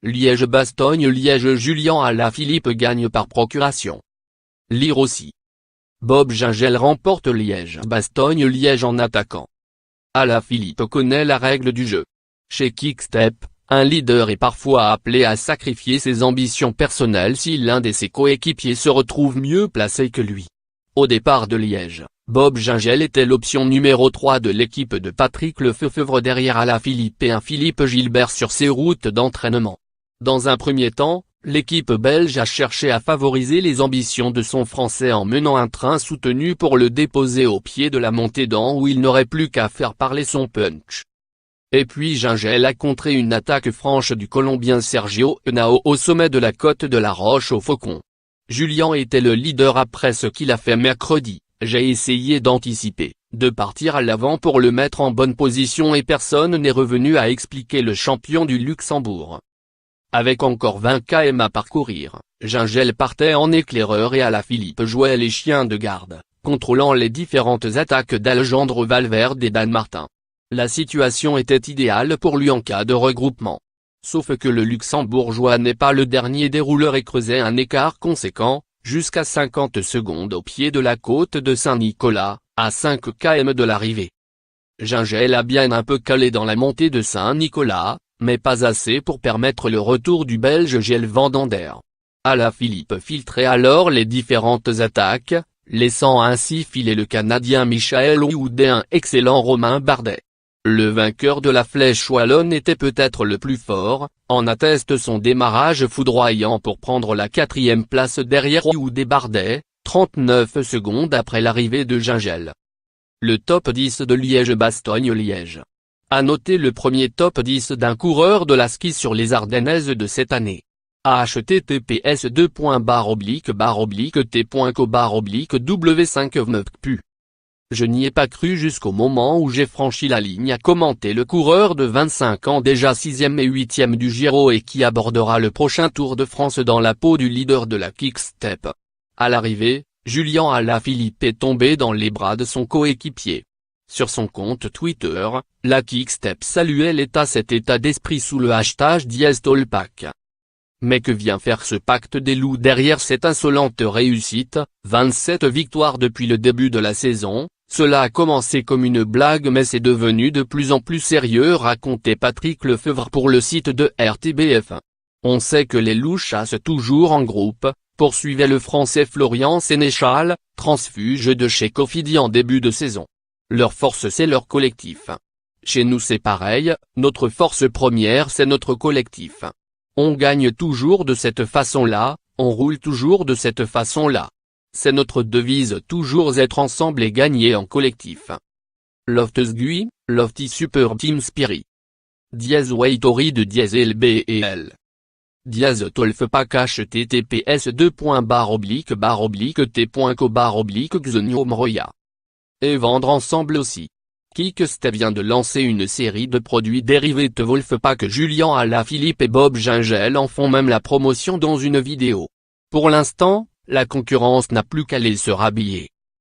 Liège-Bastogne-Liège. Julien Alaphilippe gagne par procuration. Lire aussi. Bob Jungel remporte Liège-Bastogne-Liège en attaquant. Alaphilippe connaît la règle du jeu. Chez Quick-Step, un leader est parfois appelé à sacrifier ses ambitions personnelles si l'un de ses coéquipiers se retrouve mieux placé que lui. Au départ de Liège, Bob Jungel était l'option numéro 3 de l'équipe de Patrick Lefevre derrière Alaphilippe et un Philippe Gilbert sur ses routes d'entraînement. Dans un premier temps, l'équipe belge a cherché à favoriser les ambitions de son Français en menant un train soutenu pour le déposer au pied de la montée d'en où il n'aurait plus qu'à faire parler son punch. Et puis Jungel a contré une attaque franche du Colombien Sergio Henao au sommet de la côte de la Roche aux Faucons. Julien était le leader après ce qu'il a fait mercredi. J'ai essayé d'anticiper, de partir à l'avant pour le mettre en bonne position et personne n'est revenu à expliquer le champion du Luxembourg. Avec encore 20 km à parcourir, Jungel partait en éclaireur et Alaphilippe jouait les chiens de garde, contrôlant les différentes attaques d'Alejandro Valverde et Dan Martin. La situation était idéale pour lui en cas de regroupement. Sauf que le Luxembourgeois n'est pas le dernier dérouleur et creusait un écart conséquent, jusqu'à 50 secondes au pied de la côte de Saint-Nicolas, à 5 km de l'arrivée. Jungel a bien un peu calé dans la montée de Saint-Nicolas, mais pas assez pour permettre le retour du Belge Gilles Vandander. Alaphilippe filtrait alors les différentes attaques, laissant ainsi filer le Canadien Michael Houdet et un excellent Romain Bardet. Le vainqueur de la Flèche wallonne était peut-être le plus fort, en atteste son démarrage foudroyant pour prendre la 4e place derrière Houdet Bardet, 39 secondes après l'arrivée de Jungel. Le top 10 de Liège-Bastogne-Liège. À noter le premier top 10 d'un coureur de la ski sur les Ardennaises de cette année. https://t.co/w5.pu. Je n'y ai pas cru jusqu'au moment où j'ai franchi la ligne, a commenté le coureur de 25 ans déjà 6e et 8e du Giro et qui abordera le prochain Tour de France dans la peau du leader de la Quick-Step. À l'arrivée, Julien Alaphilippe est tombé dans les bras de son coéquipier. Sur son compte Twitter, la Quick-Step saluait cet état d'esprit sous le hashtag #diastolpack. Mais que vient faire ce pacte des loups derrière cette insolente réussite, 27 victoires depuis le début de la saison, cela a commencé comme une blague mais c'est devenu de plus en plus sérieux, racontait Patrick Lefevre pour le site de RTBF. On sait que les loups chassent toujours en groupe, poursuivait le Français Florian Sénéchal, transfuge de chez Cofidis en début de saison. Leur force c'est leur collectif. Chez nous c'est pareil, notre force première c'est notre collectif. On gagne toujours de cette façon-là, on roule toujours de cette façon-là. C'est notre devise, toujours être ensemble et gagner en collectif. Loftus-Gui, Lofty Super Team Spirit. Diaz Waitori de Diaz LBEL. Diaz Tolfpack https://t.co/xeniomroya. Et vendre ensemble aussi. Quick-Step vient de lancer une série de produits dérivés de Wolfpack. Julien Alaphilippe et Bob Jungel en font même la promotion dans une vidéo. Pour l'instant, la concurrence n'a plus qu'à aller se rhabiller.